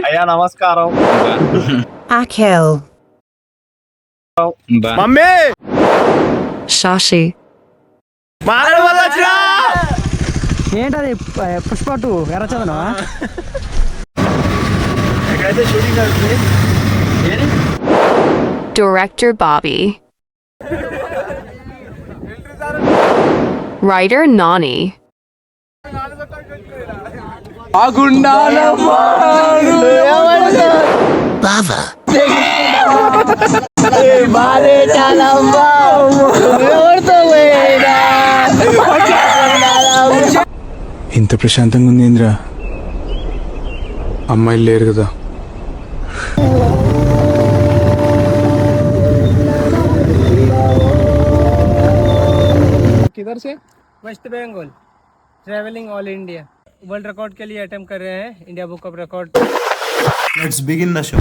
అయ్యా నమస్కారం. Akhil. Mummy Shashi. ఏంటది పుష్ప 2 ఎర్రచందనం ఎక్కడైతే షూటింగ్ జరుగుతుంది. Director Bobby. Writer Nani. Bava. ఇంత ప్రశాంతంగా ఉంది ఇంద్ర, అమ్మాయిలు లేరు కదా. किधर से? West Bengal. Travelling all India. World record के लिए अटेम्प्ट कर रहे हैं India book of record. Let's begin the show.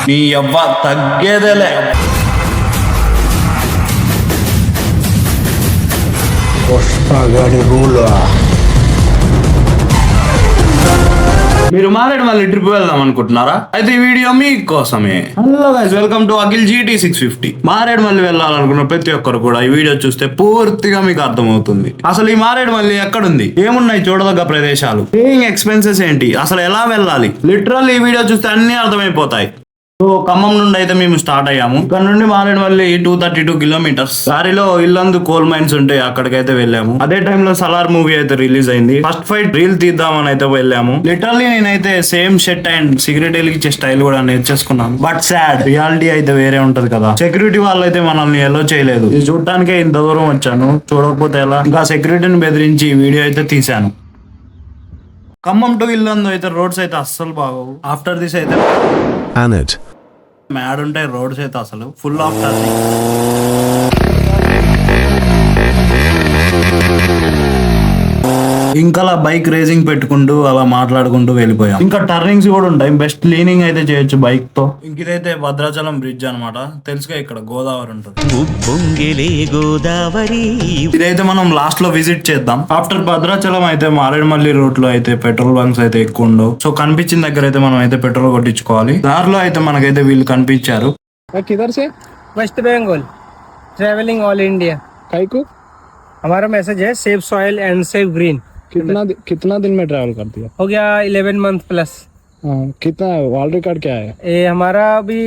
నీ అవ్వ తగ్గేదేలే. మీరు మారేడు మళ్ళీ ట్రిప్ వెళ్దాం అనుకుంటున్నారా? అయితే ఈ వీడియో మీకోసమే. Hello guys, welcome to Akhil GT 650. మారేడు మళ్ళీ వెళ్ళాలనుకున్న ప్రతి ఒక్కరు కూడా ఈ వీడియో చూస్తే పూర్తిగా మీకు అర్థమవుతుంది. అసలు ఈ మారేడు మళ్ళీ ఎక్కడుంది, ఏమున్నాయి చూడదగ్గ ప్రదేశాలు, స్టేయింగ్ ఎక్స్పెన్సెస్ ఏంటి, అసలు ఎలా వెళ్ళాలి, లిటరల్ ఈ వీడియో చూస్తే అన్ని అర్థమైపోతాయి. సో ఖమ్మం నుండి అయితే మేము స్టార్ట్ అయ్యాము. ఇక్కడ నుండి మారేడుమల్లి 232 కిలోమీటర్స్. దారిలో ఇల్లందు కోల్ మైన్స్ ఉంటాయి, అక్కడికైతే వెళ్ళాము. అదే టైంలో సలార్ మూవీ అయితే రిలీజ్ అయింది. ఫస్ట్ ఫైట్ రీల్ తీద్దామని అయితే వెళ్ళాము. లిటరల్లీ నేనైతే సేమ్ షర్ట్ అండ్ సిగరెట్ వెలిగించే స్టైల్ కూడా నేర్చేసుకున్నాను. బట్ సాడ్ రియాలిటీ అయితే వేరే ఉంటది కదా. సెక్యూరిటీ వాళ్ళు అయితే మనల్ని ఎల్లో చేయలేదు. ఇది చూడటానికే ఇంత దూరం వచ్చాను, చూడకపోతే ఎలా. ఇంకా సెక్యూరిటీని బెదిరించి వీడియో అయితే తీశాను. ఖమ్మం టు ఇల్లందు అయితే రోడ్స్ అయితే అస్సలు బాగోవు. ఆఫ్టర్ దిస్ అయితే మ్యాడ్ ఉంటాయి రోడ్స్ అయితే అసలు ఫుల్ ఆఫ్ టర్నింగ్. ఇంకా బైక్ రేసింగ్ పెట్టుకుంటూ అలా మాట్లాడుకుంటూ వెళ్ళిపోయాం. ఇంకా టర్నింగ్స్ కూడా ఉంటాయి, బెస్ట్ లీనింగ్ అయితే చేయొచ్చు బైక్ తో. ఇదైతే భద్రాచలం బ్రిడ్జ్ అనమాట, తెలుసుగా ఇక్కడ గోదావరి ఉంటుంది. ఇదైతే మనం లాస్ట్ లో విజిట్ చేద్దాం. ఆఫ్టర్ భద్రాచలం అయితే మారేడుమల్లి రూట్ లో అయితే పెట్రోల్ బంక్స్ అయితే ఎక్కువ ఉండవు. సో కనిపించిన దగ్గర అయితే మనం అయితే పెట్రోల్ కొట్టించుకోవాలి. దారిలో అయితే మనకైతే వీళ్ళు కనిపించారు. किधर से? West Bengal. Travelling all India. काहे को? हमारा मैसेज है save soil and save green. कितना दिन में ट्रैवल कर दिया? हो गया 11 मंथ प्लस. कितना वर्ल्ड रिकॉर्ड क्या है? ये हमारा अभी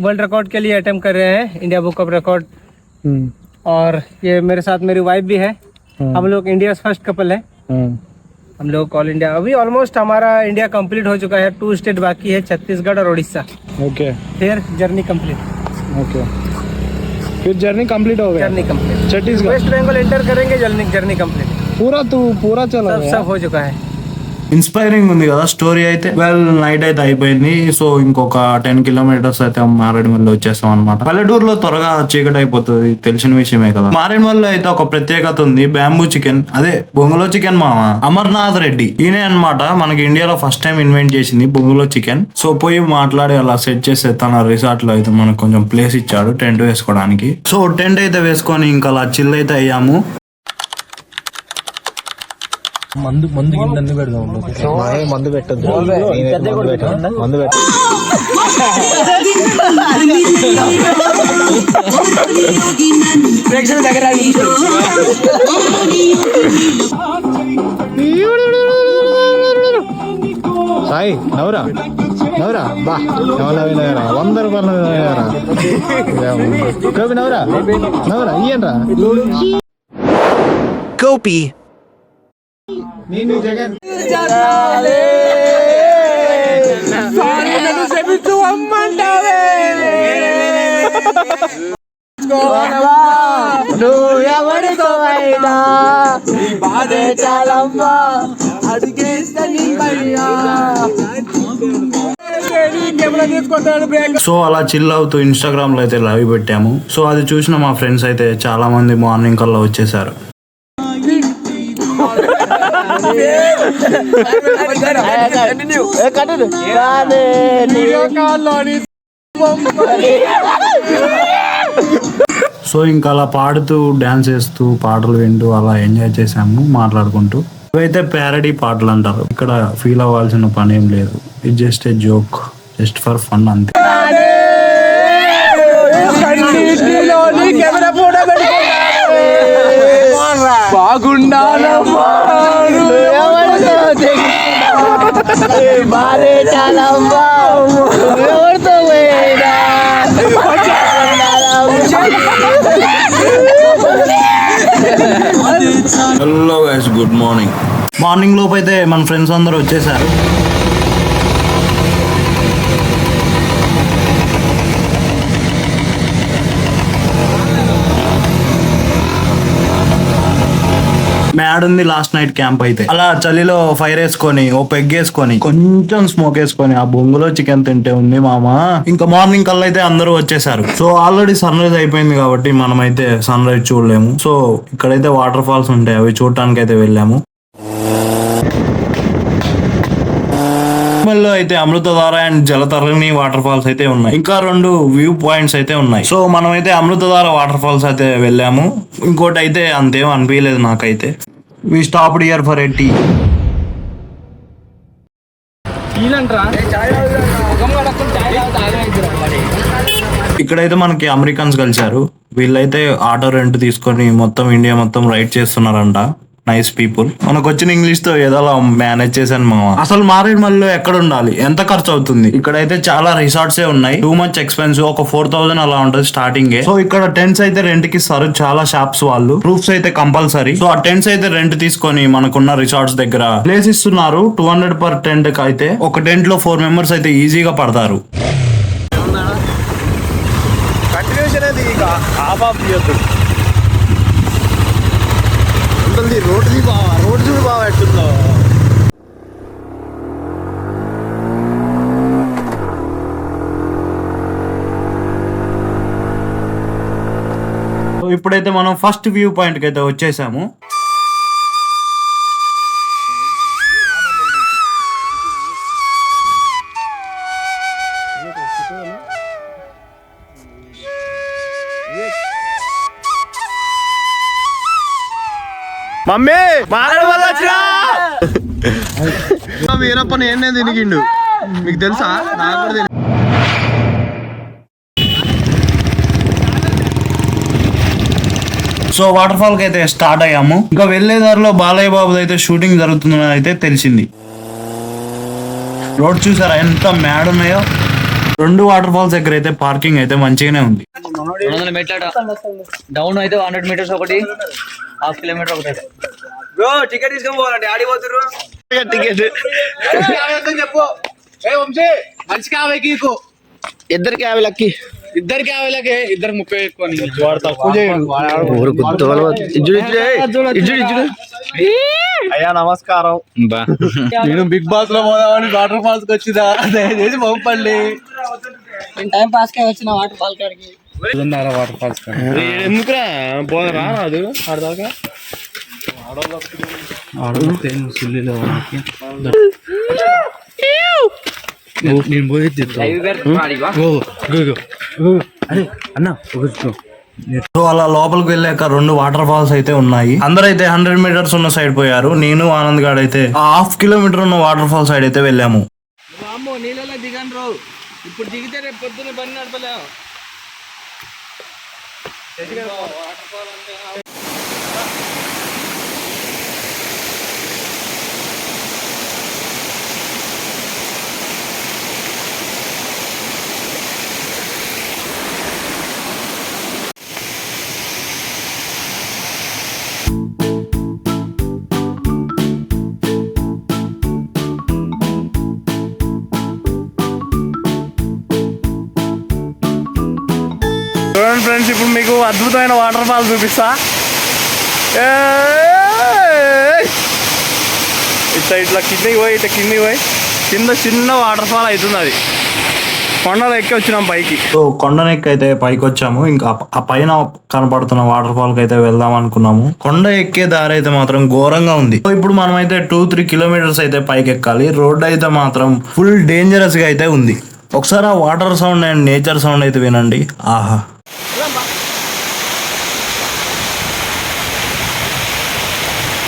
वर्ल्ड रिकॉर्ड के लिए अटेम्प्ट कर रहे हैं इंडिया बुक ऑफ रिकॉर्ड. और ये मेरे साथ मेरी वाइफ भी है. हम लोग इंडिया फर्स्ट कपल है. हम लोग ऑल इंडिया अभी ऑलमोस्ट हमारा इंडिया कंप्लीट हो चुका है. 2 स्टेट बाकी है, छत्तीसगढ़ और उड़ीसा. ओके फिर जर्नी कंप्लीट. ओके, फिर जर्नी कंप्लीट हो गया. Journey complete. Chhattisgarh West Bengal enter करेंगे, जर्नी कंप्लीट. पूरा चला सब हो चुका है. ఇన్స్పైరింగ్ ఉంది కదా స్టోరీ అయితే. వెల్ నైట్ అయితే అయిపోయింది. సో ఇంకొక 10 కిలోమీటర్స్ అయితే మారేడుమల్లి వచ్చేస్తాం అనమాట. పల్లెటూరులో త్వరగా చీకటి అయిపోతుంది, తెలిసిన విషయమే కదా. మారేడుమల్లి అయితే ఒక ప్రత్యేకత ఉంది, బ్యాంబూ చికెన్, అదే బొంగులో చికెన్ మామ అమర్నాథ్ రెడ్డి ఈయనే అనమాట మనకి ఇండియాలో ఫస్ట్ టైం ఇన్వెంట్ చేసింది బొంగులో చికెన్. సో పోయి మాట్లాడి అలా సెట్ చేస్తే తన రిసార్ట్ లో అయితే మనకు కొంచెం ప్లేస్ ఇచ్చాడు టెంట్ వేసుకోవడానికి. సో టెంట్ అయితే వేసుకొని ఇంకా అలా చిల్ అయితే అయ్యాము. మందు గిన్నె పెడదాం. మందు పెట్టద్దు, మందు పెట్ట. సాయి నవరా బా నవరా 100 రూపాయలు నవరా ఇయ్యండ్రా. Gopi. సో అలా చిల్ అవుతూ ఇన్స్టాగ్రామ్ లో అయితే లైవ్ పెట్టాము. సో అది చూసిన మా ఫ్రెండ్స్ అయితే చాలా మంది మార్నింగ్ కల్లా వచ్చేసారు. సో ఇంకా అలా పాడుతూ డాన్స్ చేస్తూ పాటలు వింటూ అలా ఎంజాయ్ చేసాము మాట్లాడుకుంటూ. ఇవైతే ప్యారడీ పాటలు అంటారు. ఇక్కడ ఫీల్ అవ్వాల్సిన పని ఏం లేదు. It just a joke, just for fun అంతే. Hello guys, good morning. Morning లోపు అయితే మన ఫ్రెండ్స్ అందరూ వచ్చేసారు. మ్యాడ్ ఉంది లాస్ట్ నైట్ క్యాంప్ అయితే. అలా చలిలో ఫైర్ వేసుకొని ఓ పెగ్ వేసుకొని కొంచెం స్మోక్ వేసుకొని ఆ బొంగులో చికెన్ తింటే ఉంది మామ. ఇంకా మార్నింగ్ కల్లా అయితే అందరూ వచ్చేసారు. సో ఆల్రెడీ సన్ రైజ్ అయిపోయింది కాబట్టి మనం అయితే సన్ రైజ్ చూడలేము. సో ఇక్కడైతే వాటర్ ఫాల్స్ ఉంటాయి, అవి చూడటానికి అయితే వెళ్ళాము. లో అయితే అమృతధార అండ్ జలతరణి వాటర్ ఫాల్స్ అయితే ఉన్నాయి. ఇంకా 2 వ్యూ పాయింట్స్ అయితే ఉన్నాయి. సో మనం అయితే అమృతధార వాటర్ ఫాల్స్ అయితే వెళ్ళాము. ఇంకోటి అయితే అంతేం అనిపించలేదు నాకైతే. We stopped here for a tea. ఇక్కడైతే మనకి అమెరికన్స్ కలిశారు. వీళ్ళైతే ఆటో రెంట్ తీసుకొని మొత్తం ఇండియా మొత్తం రైడ్ చేస్తున్నారంట. Nice people. మనకు వచ్చిన ఇంగ్లీష్ తో ఏదో మేనేజ్ చేశాను మామ. అసలు మారేడుమల్లిలో ఎక్కడ ఉండాలి, ఎంత ఖర్చు అవుతుంది? ఇక్కడైతే చాలా రిసార్ట్స్ ఉన్నాయి. Too much expensive. ఒక 4000 అలా ఉంటుంది స్టార్టింగ్. సో ఇక్కడ టెంట్స్ అయితే రెంట్ కి ఇస్తారు చాలా షాప్స్ వాళ్ళు. ప్రూఫ్స్ అయితే కంపల్సరీ. సో ఆ టెంట్స్ అయితే రెంట్ తీసుకొని మనకున్న రిసార్ట్స్ దగ్గర ప్లేస్ ఇస్తున్నారు. 200 per టెంట్ కి అయితే. ఒక టెంట్ లో 4 members అయితే ఈజీగా పడతారు. రోడ్డు బావా, రోడ్డు చూడు బావా ఎట్టుందో. ఇప్పుడైతే మనం ఫస్ట్ వ్యూ పాయింట్ కి అయితే వచ్చేసాము. మమ్మీ వీరప్పని ఏంటనే తినిగిండు, మీకు తెలుసా? నాకు కూడా తెలియదు. సో వాటర్ ఫాల్ కి అయితే స్టార్ట్ అయ్యాము. ఇంకా వెళ్లే దారిలో బాలయ్య బాబు అయితే షూటింగ్ జరుగుతుందని అయితే తెలిసింది. రోడ్ చూసారా ఎంత మ్యాడ్ ఉన్నాయో. 2 వాటర్ ఫాల్స్ దగ్గర అయితే పార్కింగ్ అయితే మంచిగానే ఉంది. 200 మీటర్ల డౌన్ అయితే 100 మీటర్స్ ఒకటి, 1/2 కిలోమీటర్ ఒకటి. బ్రో టికెట్ తీసుకొని పోవాలండి, ఆడిపోతురు టికెట్ చెప్పు. ఏ వంశీ మంచి 50కి ఇద్దరికి 50 లక్కి, ఇద్దరికి 50 ఇద్దరు 30 ఎక్కువ. అయ్యా నమస్కారం. నేను బిగ్ బాస్ లో పోదామని వాటర్ ఫాల్స్ కి వచ్చిందా, దయచేసి పంపండి. టైం పాస్ కి వచ్చిన వాటర్ ఫాల్ కాడికి. వాటర్ ఫాల్స్ ఎందుకురా పోదరా రాదు ఆడదాకా. నేను పోయి సో అలా లోపలికి వెళ్ళాక 2 వాటర్ ఫాల్స్ అయితే ఉన్నాయి. అందరూ అయితే 100 meters ఉన్న సైడ్ పోయారు. నేను ఆనంద్ గాడు అయితే 1/2 kilometer ఉన్న వాటర్ ఫాల్ సైడ్ అయితే వెళ్ళాము. నీళ్ళలో దిగండి రావు, ఇప్పుడు దిగితే రేపు పొద్దున్న బండి నడపలేము. చూడండి ఫ్రెండ్స్, ఇప్పుడు మీకు అద్భుతమైన వాటర్ ఫాల్ చూపిస్తా. ఇట్లా కిందకి పోయి కింద చిన్న వాటర్ ఫాల్ అవుతుంది. అది కొండలు ఎక్కి వచ్చినాం పైకి. సో కొండనెక్కి అయితే పైకి వచ్చాము. ఇంకా ఆ పైన కనపడుతున్న వాటర్ ఫాల్ కి అయితే వెళ్దాం అనుకున్నాము. కొండ ఎక్కే దారి అయితే మాత్రం ఘోరంగా ఉంది. సో ఇప్పుడు మనం అయితే 2-3 kilometers అయితే పైకి ఎక్కాలి. రోడ్ అయితే మాత్రం ఫుల్ డేంజరస్ గా అయితే ఉంది. ఒకసారి ఆ water sound and nature sound అయితే వినండి. ఆహా,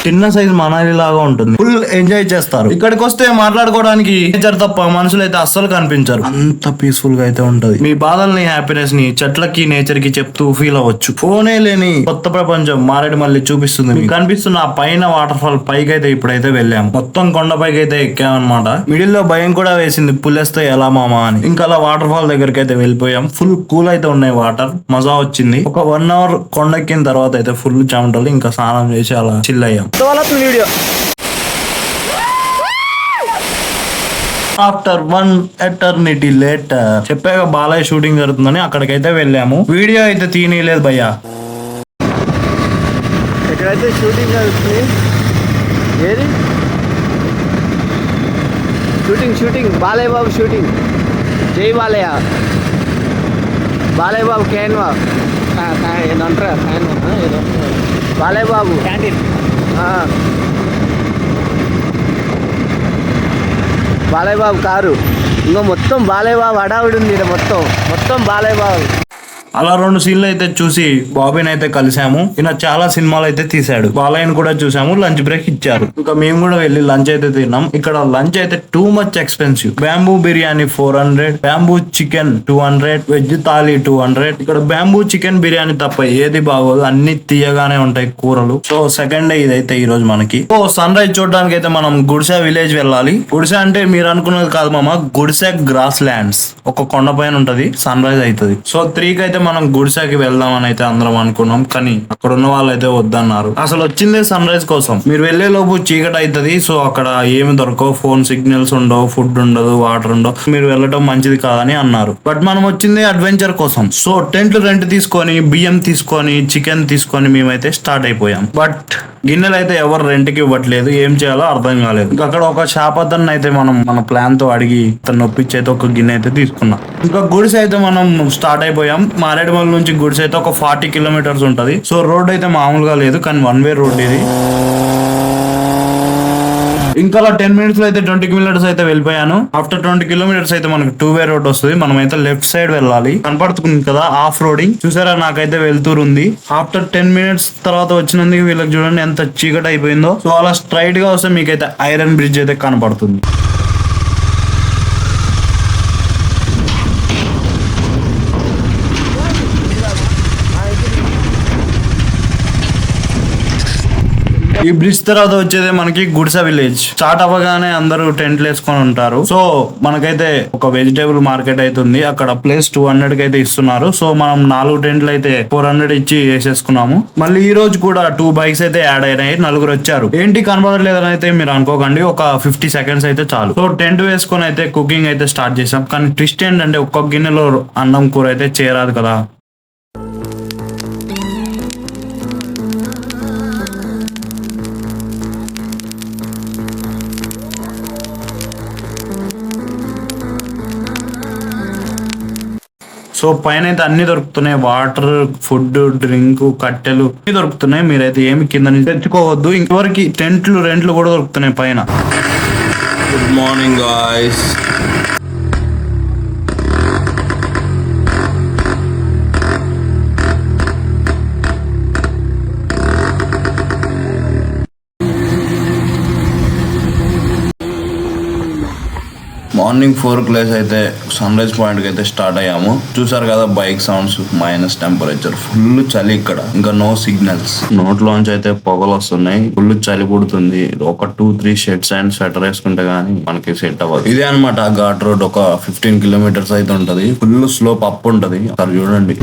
చిన్న సైజ్ మనాలి లాగా ఉంటుంది. ఫుల్ ఎంజాయ్ చేస్తారు. ఇక్కడికి వస్తే మాట్లాడుకోవడానికి నేచర్ తప్ప మనుషులు అయితే అస్సలు కనిపించారు. అంత పీస్ఫుల్ గా అయితే ఉంటది. మీ బాధల్ని హ్యాపీనెస్ ని చెట్లకి నేచర్ కి చెప్తూ ఫీల్ అవ్వచ్చు. ఫోనే లేని కొత్త ప్రపంచం మారేడుమల్లి చూపిస్తుంది. మీకు కనిపిస్తున్న ఆ పైన వాటర్ ఫాల్ పైకి అయితే ఇప్పుడైతే వెళ్ళాము. మొత్తం కొండపైకి అయితే ఎక్కామన్నమాట. మిడిల్ లో భయం కూడా వేసింది, పుల్లేస్తే ఎలా మామా అని. ఇంకా అలా వాటర్ ఫాల్ దగ్గరికి అయితే వెళ్ళిపోయాం. ఫుల్ కూల్ అయితే ఉన్నాయి వాటర్, మజా వచ్చింది. ఒక 1 hour కొండెక్కిన తర్వాత అయితే ఫుల్ చెమటలు, ఇంకా స్నానం చేసి అలా చిల్ అయ్యాం. వీడియో ఆఫ్టర్ 1 eternity లేటర్ చెప్పాక బాలయ్య షూటింగ్ జరుగుతుందని అక్కడికైతే వెళ్ళాము. వీడియో అయితే తీయలేదు భయ్యా. ఇక్కడైతే షూటింగ్ జరుగుతుంది. ఏది షూటింగ్ బాలయ్య బాబు షూటింగ్. జై బాలయ్య. బాలయ్య బాబు క్యాన్వా ఏదంటారా క్యాన్వా ఏదో బాలయ్య బాబు క్యాంటీన్. బాలయ్య బాబు కారు. ఇంకా మొత్తం బాలయ్య బాబు హడావిడి ఉంది. మొత్తం బాలయ్య బాబు. అలా 2 సీన్లు అయితే చూసి బాబీని అయితే కలిసాము. ఈయన చాలా సినిమాలు అయితే తీసాడు. బాలయ్యని కూడా చూసాము. లంచ్ బ్రేక్ ఇచ్చారు. ఇంకా మేము కూడా వెళ్ళి లంచ్ అయితే తిన్నాం. ఇక్కడ లంచ్ అయితే too much expensive. Bamboo biryani 400, bamboo chicken 200, veg thali 200. ఇక్కడ బ్యాంబూ చికెన్ బిర్యానీ తప్ప ఏది బాగోదు, అన్ని తీయగానే ఉంటాయి కూరలు. సో సెకండ్ డే ఇదైతే ఈ రోజు మనకి. సో సన్ రైజ్ చూడడానికి అయితే మనం గుడిసె విలేజ్ వెళ్ళాలి. గుడిసె అంటే మీరు అనుకున్నది కాదు మామ, గుడిసె గ్రాస్ ల్యాండ్స్ ఒక కొండ పైన ఉంటది. సన్ రైజ్ అవుతుంది. సో 3కి అయితే మనం గుడిసెకి వెళ్దామని అయితే అందరం అనుకున్నాం. కానీ అక్కడ ఉన్న వాళ్ళు అయితే వద్దన్నారు. అసలు వచ్చిందే సన్ రైజ్ కోసం. మీరు వెళ్లే లోపు చీకటి అవుతుంది. సో అక్కడ ఏమి దొరకవు, ఫోన్ సిగ్నల్స్ ఉండవు, ఫుడ్ ఉండదు, వాటర్ ఉండవు. మీరు వెళ్ళటం మంచిది కాదని అన్నారు. బట్ మనం వచ్చిందే అడ్వెంచర్ కోసం. సో టెంట్లు రెంట్ తీసుకొని, బియ్యం తీసుకొని, చికెన్ తీసుకొని మేమైతే స్టార్ట్ అయిపోయాం. బట్ గిన్నెలు అయితే ఎవరు రెంట్కి ఇవ్వట్లేదు. ఏం చేయాలో అర్థం కాలేదు. ఇంకా అక్కడ ఒక షాప్ అతన్ని అయితే మనం మన ప్లాన్ తో అడిగి తను నొప్పించి అయితే ఒక గిన్నె అయితే తీసుకున్నాం. ఇంకా గుడిసె అయితే మనం స్టార్ట్ అయిపోయాం. మారేడుమల్లి నుంచి గుడిసె అయితే ఒక 40 kilometers ఉంటది. సో రోడ్ అయితే మామూలుగా లేదు, కానీ 1 way రోడ్ ఇది. ఇంకా అలా 10 minutes లో అయితే 20 kilometers అయితే వెళ్ళిపోయాను. ఆఫ్టర్ 20 kilometers అయితే మనకు 2 way రోడ్ వస్తుంది. మనం అయితే లెఫ్ట్ సైడ్ వెళ్ళాలి. కనపడుతుంది కదా ఆఫ్ రోడింగ్. చూసారా, నాకైతే వెళ్తూరు ఉంది. ఆఫ్టర్ 10 minutes తర్వాత వచ్చినందుకు వీళ్ళకి చూడండి ఎంత చీకటి అయిపోయిందో. సో అలా స్ట్రైట్ గా వస్తే మీకైతే ఐరన్ బ్రిడ్జ్ అయితే కనపడుతుంది. ఈ బ్రిడ్జ్ తర్వాత వచ్చేది మనకి గుడిసె విలేజ్. స్టార్ట్ అవ్వగానే అందరూ టెంట్లు వేసుకొని ఉంటారు. సో మనకైతే ఒక వెజిటేబుల్ మార్కెట్ అయితే ఉంది. అక్కడ ప్లేస్ 200 కి అయితే ఇస్తున్నారు. సో మనం 4 టెంట్లు అయితే 400 ఇచ్చి వేసేసుకున్నాము. మళ్ళీ ఈ రోజు కూడా 2 bikes అయితే యాడ్ అయినాయి. 4 వచ్చారు. ఏంటి కనబడలేదని అయితే మీరు అనుకోకండి. ఒక 50 seconds అయితే చాలు. సో టెంట్ వేసుకొని అయితే కుకింగ్ అయితే స్టార్ట్ చేసాం. కానీ ట్విస్ట్ ఏంటంటే ఒక్కొక్క గిన్నెలో అన్నం కూర అయితే చేరాదు కదా. సో పైన అయితే అన్ని దొరుకుతున్నాయి. వాటర్, ఫుడ్, డ్రింక్, కట్టెలు అన్ని దొరుకుతున్నాయి. మీరైతే ఏమి కింద నుంచి తెచ్చుకోవద్దు. ఇంతవరకు టెంట్లు, రెంట్లు కూడా దొరుకుతున్నాయి పైన. Good morning guys. మార్నింగ్ 4 లేసి అయితే సన్ రైజ్ పాయింట్ కి అయితే స్టార్ట్ అయ్యాము. చూసారు కదా bike sounds, minus temperature, full చలి ఇక్కడ. ఇంకా నో సిగ్నల్స్. నోట్లోంచి అయితే పొగలు వస్తున్నాయి. ఫుల్ చలి పుడుతుంది. ఒక 2-3 షర్ట్స్ అండ్ స్వెటర్ వేసుకుంటే గానీ మనకి సెట్ అవ్వదు. ఇదే అనమాట ఘాట్ రోడ్. ఒక 15 kilometers అయితే ఉంటది. ఫుల్ స్లోప్ అప్ ఉంటది. సార్ చూడండి.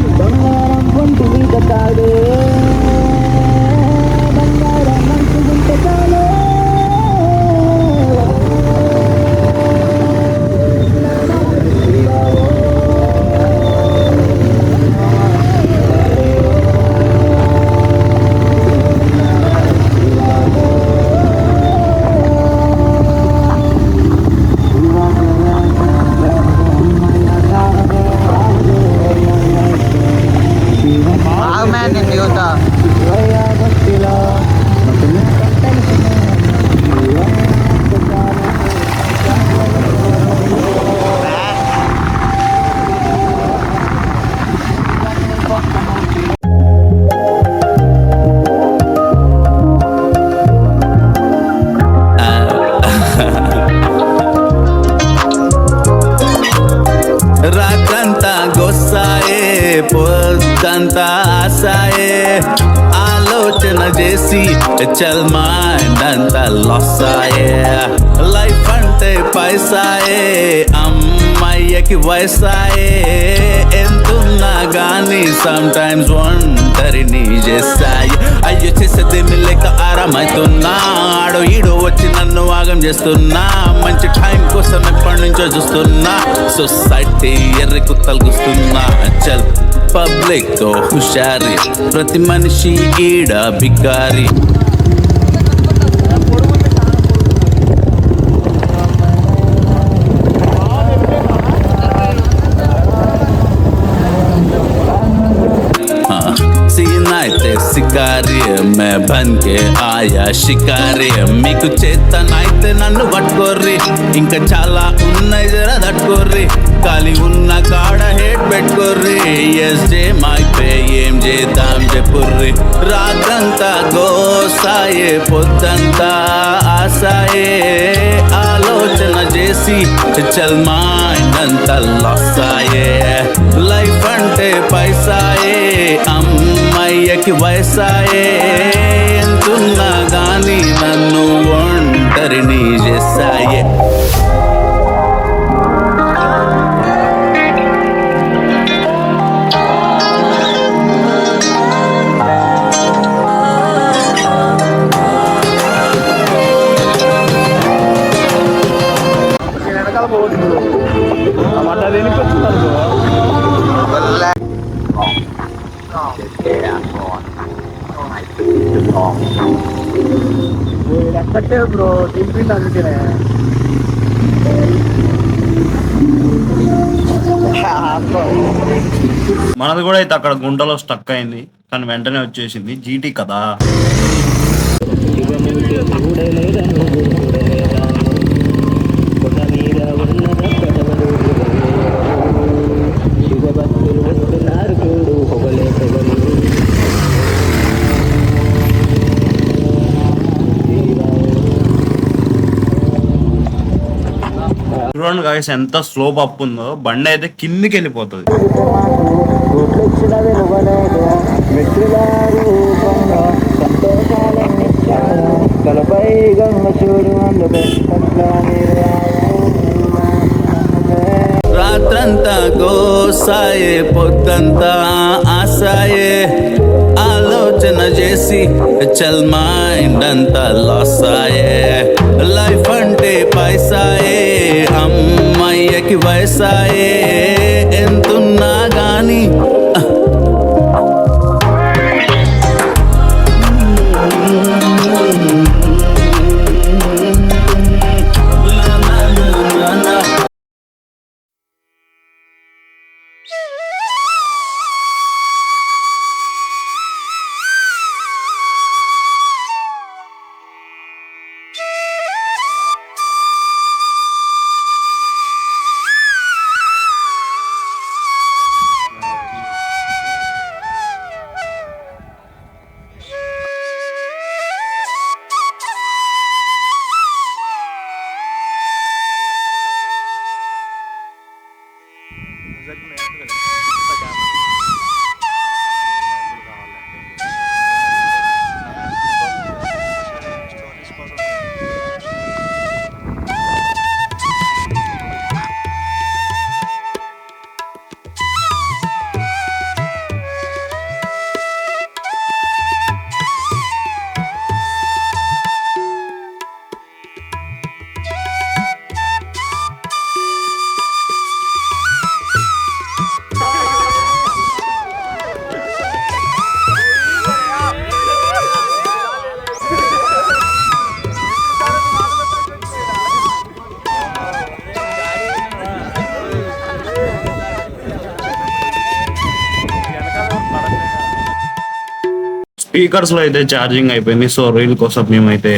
చేసి చల్ మైండ్ అంతా లాస్ అయ్యే లైఫ్ అంటే పైసాయే అమ్మాయికి వయసాయే ఎంతున్నా గానీ సమ్ టైమ్స్ ఒంటరిని చేస్తాయి అయ్యో చేసేదేమి లేక ఆరామైతున్నా ఆడో ఈడో వచ్చి నన్ను ఆగం చేస్తున్నా మంచి టైం కోసం ఎప్పటి నుంచో చూస్తున్నా సొసైటీ ఎర్రి కుత్తలు గుస్తున్నా చల్ పబ్లిక్ తో హుషారి ప్రతి మనిషి ఈడ బికారి सीना ते शिकारी मैं बन के आया शिकारी మీకు చేతనైతే నన్ను పట్టుకోర్రి ఇంకా చాలా ఉన్నాయి జరా తట్టుకోర్రి ఖాళీ ఉన్న కాడ head పెట్టుకోర్రి S J mic pay ఏం చేద్దాం చెప్పుర్రి రాత్రంతా గోసాయే పొద్దంతా ఆసాయే ఆలోచన చేసి చల్ మైండ్ అంతా లాస్ అయ్యే లైఫ్ అంటే పైసాయే అమ్మాయికి వయసాయే ఎంతున్నా గానీ నన్ను ఒంటరిని చేస్తాయే వెనకాల పోవచ్చు అట్లా వెనికొచ్చింది అనుకో ఎక్కడే బ్రో దింపింది అందుకనే మనది కూడా అయితే అక్కడ గుంటలో స్టక్ అయింది కానీ వెంటనే వచ్చేసింది జీటీ కదా. చూడండి గాయస్ ఎంత స్లోప్ అప్ ఉందో బండి అయితే కిందికి వెళ్ళిపోతుంది. రాత్రంతా గోసాయే పొద్దంతా ఆసాయే ఆలోచన చేసి చల్ మైండ్ అంతా లాస్ అయ్యే లైఫ్ అంటే పైసాయే అమ్మాయికి వయసాయే ఎంతున్నా గానీ స్పీకర్స్ లో అయితే ఛార్జింగ్ అయిపోయింది. సో రీల్ కోసం మేమైతే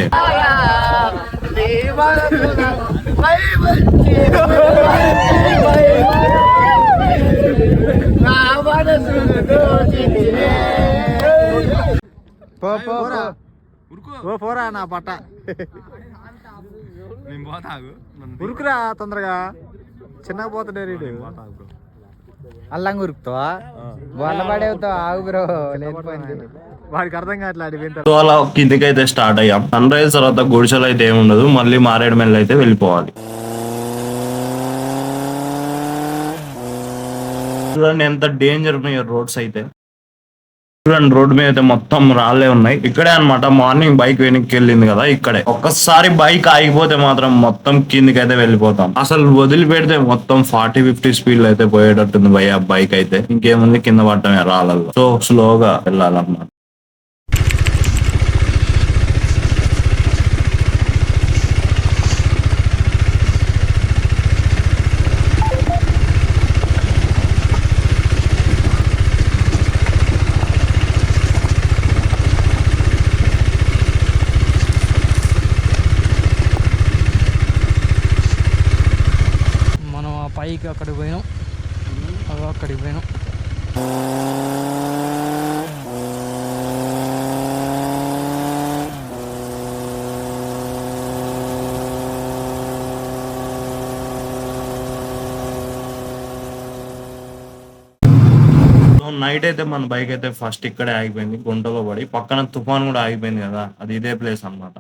పోరా నా పట్ట ఉరుకురా తొందరగా చిన్నగా పోతుండే రీడు అల్లంగా ఉరుకుతావా వాళ్ళ పడేవుతావా ఆగు బ్రో లేకపోయింది వాడికి అర్థం కావట్లే అడిగిన సో అలా కిందికి అయితే స్టార్ట్ అయ్యాం. సన్ రైజ్ తర్వాత గుడిసెలు అయితే ఏమి ఉండదు, మళ్ళీ మారేడుమల్లి అయితే వెళ్ళిపోవాలి. చూడండి ఎంత డేంజర్ ఉన్నాయో రోడ్స్ అయితే. చూడండి రోడ్ మీద అయితే మొత్తం రాళ్ళే ఉన్నాయి. ఇక్కడే అన్నమాట మార్నింగ్ బైక్ వెనక్కి వెళ్ళింది కదా, ఇక్కడే. ఒక్కసారి బైక్ ఆగిపోతే మాత్రం మొత్తం కిందికి అయితే వెళ్ళిపోతాం. అసలు వదిలిపెడితే మొత్తం 40-50 స్పీడ్ లో అయితే పోయేటట్టుంది బైక్ అయితే. ఇంకేముంది కింద పడటమే రాళ్ళల్లో. సో స్లోగా వెళ్ళాలన్నమాట. పైకి అక్కడికి పోయినాం, అక్కడికి పోయినాం. నైట్ అయితే మన బైక్ అయితే ఫస్ట్ ఇక్కడే ఆగిపోయింది, గుంటలో పడి. పక్కన తుఫాన్ కూడా ఆగిపోయింది కదా, అది ఇదే ప్లేస్ అన్నమాట.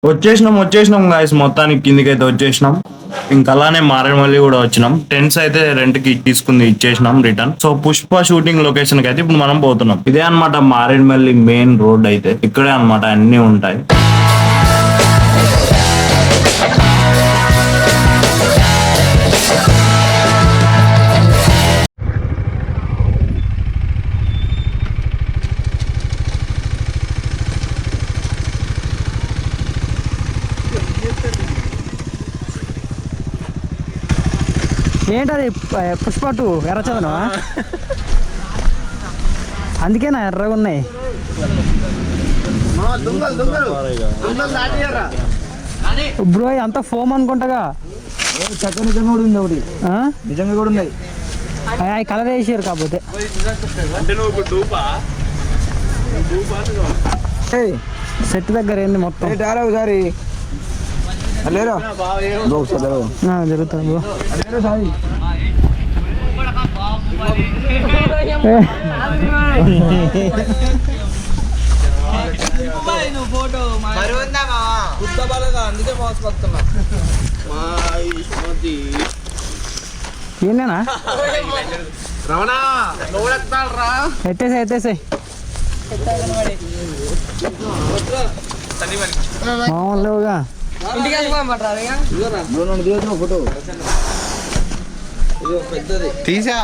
వచ్చేసినాం గాయస్, మొత్తానికి కిందికి అయితే వచ్చేసినాం. ఇంకా అలానే మారేడుమల్లి కూడా వచ్చినాం. టెంట్స్ అయితే రెంట్ కి తీసుకుంది ఇచ్చేసినాం return. So Pushpa shooting location కి అయితే ఇప్పుడు మనం పోతున్నాం. ఇదే అన్నమాట మారేడుమల్లి మెయిన్ రోడ్ అయితే. ఇక్కడే అన్నమాట అన్ని ఉంటాయి. ఏంటది పుష్ప 2 ఎర్ర చదవా? అందుకేనా ఎర్రగా ఉన్నాయి. బ్రో అంతా ఫోమ్ అనుకుంటాగా. నిజంగా కూడా ఉంది ఒకటి, నిజంగా కూడా ఉన్నాయి. అవి కలర్ వేసారు కాకపోతే. సెట్ దగ్గర ఏంది మొత్తం ఒకసారి లేరా జరుగుతుంది ఏంటేనా ఎత్తేసాయి మామూలుగా తీసా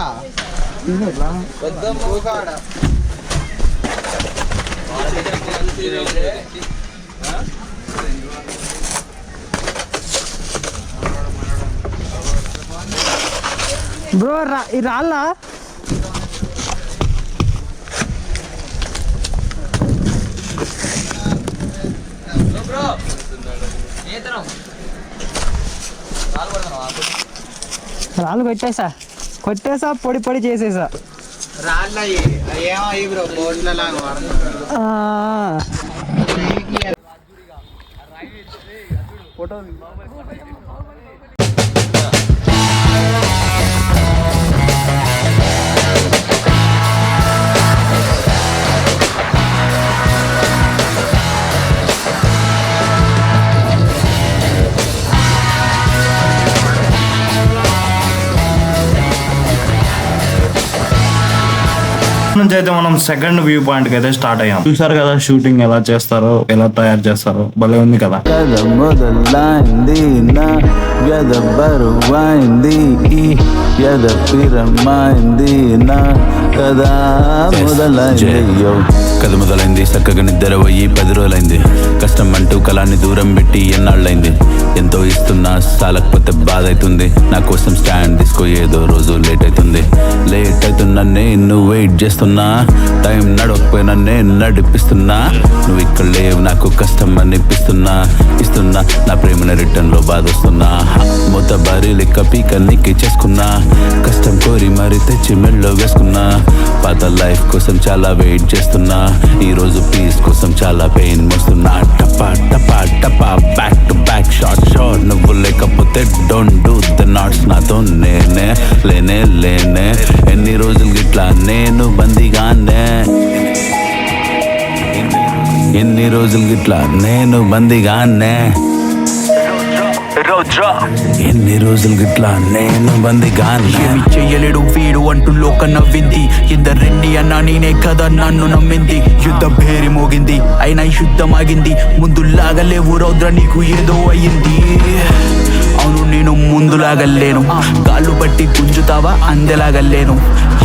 బ్రో ఈ రాళ్ళ రాళ్ళు కొట్టేసా పొడి చేసేసా. నుంచి అయితే మనం సెకండ్ వ్యూ పాయింట్ కి అయితే స్టార్ట్ అయ్యాం. చూసారు కదా షూటింగ్ ఎలా చేస్తారో, ఎలా తయారు చేస్తారో, భలే ఉంది కదా. మొదలైంది నా వ్యధ బరువైంది, వ్యధ పిరమైంది నా కదా మొదలైంది. కథ మొదలైంది చక్కగా నిద్ర పోయి 10 రోజులైంది. కష్టం అంటూ కళాన్ని దూరం పెట్టి ఎన్నాళ్ళైంది. ఎంతో ఇస్తున్నా చాలకపోతే బాధ అవుతుంది. నా కోసం స్టాండ్ తీసుకో, ఏదో రోజు లేట్ అవుతున్నా నేను వెయిట్ చేస్తున్నా. టైం నడవకపోయినా నేను నడిపిస్తున్నా. నువ్వు ఇక్కడ లేవు నాకు కష్టం అనిపిస్తున్నా. ఇస్తున్నా నా ప్రేమను రిటర్న్ లో బాధ వస్తున్నా. మొత్త భారీ లెక్క పీక నీకి చేసుకున్నా. కష్టం కోరి మరి తెచ్చి మెళ్ళో వేసుకున్నా. పాత లైఫ్ కోసం చాలా వెయిట్ చేస్తున్నా. ఈ రోజు పీస్ కోసం చాలా పెయిన్ మోస్తున్నా. టపా టపా టపా back to back short short నువ్వు లేకపోతే డోంట్ డూ ద నాట్స్ నాతో నేనే లేనే ఎన్ని రోజులు గిట్లా నేను బందీగానే ఎన్ని రోజులు గిట్లా నేను బందీగానే ఎన్ని రోజులు గిట్లా నేను బందీగానే ఏమి చెయ్యలేడు వీడు అంటూ లోక నవ్వింది ఎందరెన్ని అన్నా నేనే కదా నన్ను నమ్మింది యుద్ధం పేరి మోగింది అయినా యుద్ధం ఆగింది ముందులాగా లేవు రౌద్ర నీకు ఏదో అయ్యింది అవును నేను ముందులాగలేను కాళ్ళు బట్టి గుంజుతావా అందెలాగలేను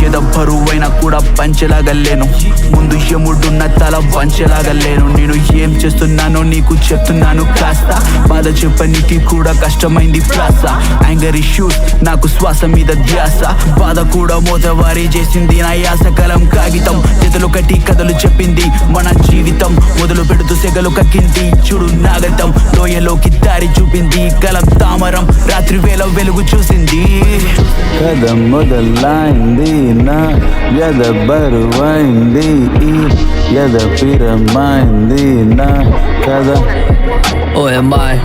ఏదో బరువైనా కూడా పంచలాగలేను ముందు యముడున్న తల వంచలాగలేను నేను ఏం చేస్తున్నానో నీకు చెప్తున్నాను కాస్త బాధ చెప్పనీకి కూడా కష్టమైంది ప్రాస యాంగర్ ఇష్యూస్ నాకు శ్వాస మీద ధ్యాస బాధ కూడా మోతవారి చేసింది నా యాస కలం కాగితం చేతులు కట్టి కథలు చెప్పింది మన జీవితం మొదలు పెడుతూ సెగలు కక్కింది చూడు నాగతం లోయలోకి దారి చూపింది కలం తామరం రాత్రి వేళ వెలుగు చూసింది కథ మొదలైంది నా యద బరువైంది ఈ యద పిరమైంది నా కథ ఓ అమ్మాయి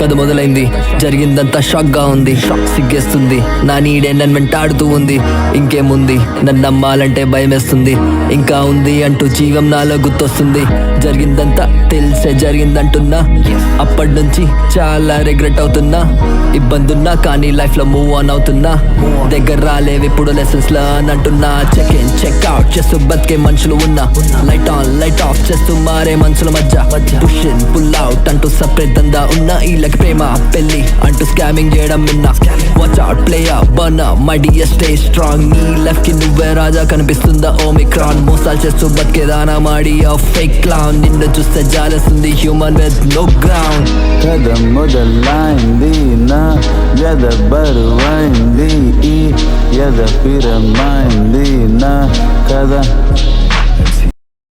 కథ మొదలైంది జరిగిందంతా షాక్ గా ఉంది సిగ్గేస్తుంది నా నీడే నన్ను వెంటాడుతూ ఉంది ఇంకేముంది నన్ను నమ్మాలంటే భయమేస్తుంది ఇంకా ఉంది అంటూ జీవం నాలో గుర్తొస్తుంది జరిగిందంతా తెలిసే జరిగిందంటున్నా అప్పటి నుంచి చాలా రిగ్రెట్ అవుతున్నా ఇబ్బందున్నా కానీ లైఫ్ లో మూవ్ ఆన్ అవుతున్నా దగ్గర రాలేవి ఇప్పుడు లెసన్స్ లర్న్ అంటున్నా చెక్ ఇన్ చెక్ అవుట్ చేస్తూ బతికే మనుషులు ఉన్నా లైట్ ఆన్ లైట్ ఆఫ్ చేస్తూ మారే మనుషుల మధ్య పుష్ ఇన్ పుల్ అవుట్ అంటూ సపరేట్ దందా ఉన్నా వీళ్ళకి ప్రేమ పెళ్లి అంటూ స్కామింగ్ చేయడం విన్నా watch out play out burn my dear stay strong నీ లెఫ్ట్ కి నువ్వే రాజా కనిపిస్తుందా ఓమిక్రాన్ మోసాలు చేస్తూ బతికేదానా మాడి ఫేక్ క్లౌన్ నిన్ను చూస్తే జాలేస్తుంది హ్యూమన్ విత్ నో గ్రౌండ్ కథ మొదలైంది నా యద బరువైంది ఈ యద పిరమైంది నా కథ.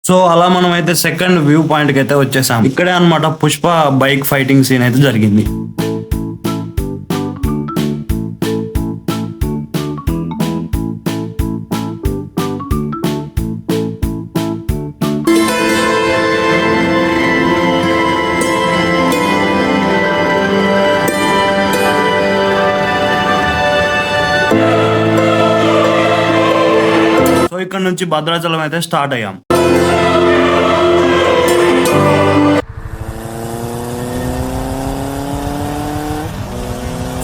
సో అలా మనం అయితే సెకండ్ వ్యూ పాయింట్ కి అయితే వచ్చేసాం. ఇక్కడే అన్నమాట పుష్ప బైక్ ఫైటింగ్ సీన్ అయితే జరిగింది. సో ఇక్కడ నుంచి భద్రాచలం అయితే స్టార్ట్ అయ్యాం.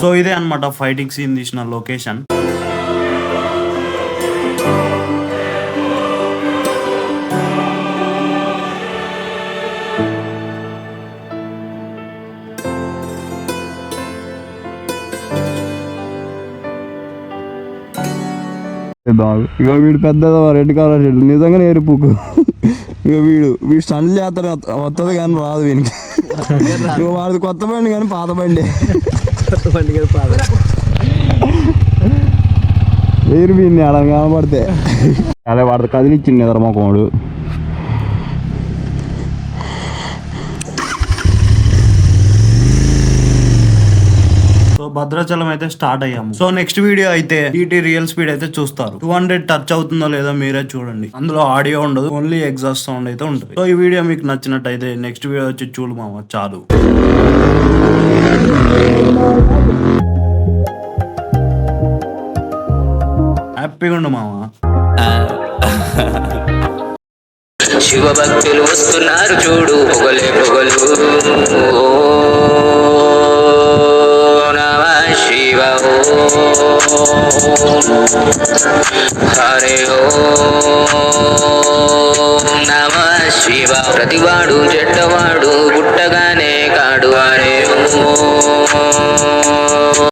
సో ఇదే అన్నమాట ఫైటింగ్ సీన్ తీసిన లొకేషన్. ఇక వీడు పెద్ద రెడ్ కలర్ షర్ట్ నిజంగానే ఎరుపుకు. ఇక వీడు స్టండ్ చేస్తాడు వస్తుంది కానీ రాదు వీనికి. ఇక వాడిది కొత్త బండి కానీ పాత బండి వేరు వీడిని అలా కనబడితే అలా వాడిది కదిలిచ్చింది ఎదర మొక్కడు. సో భద్రాచలం అయితే స్టార్ట్ అయ్యాము. సో నెక్స్ట్ వీడియో అయితే టీటీ రియల్ స్పీడ్ అయితే చూస్తారు. 200 టచ్ అవుతుందో లేదో మీరే చూడండి. అందులో ఆడియో ఉండదు, ఓన్లీ ఎగ్జాస్ట్ సౌండ్ అయితే ఉంటుంది. సో ఈ వీడియో మీకు నచ్చినట్టయితే నెక్స్ట్ వీడియో వచ్చి చూడు మామ చాలు. హ్యాపీగా ఉండు మామ. శివభక్తులు వస్తున్నారు చూడు పొగలే పొగలు. శివ హరే ఓం నమ శివ. ప్రతివాడు చెడ్డవాడు పుట్టగానే కాడు హరే ఓం.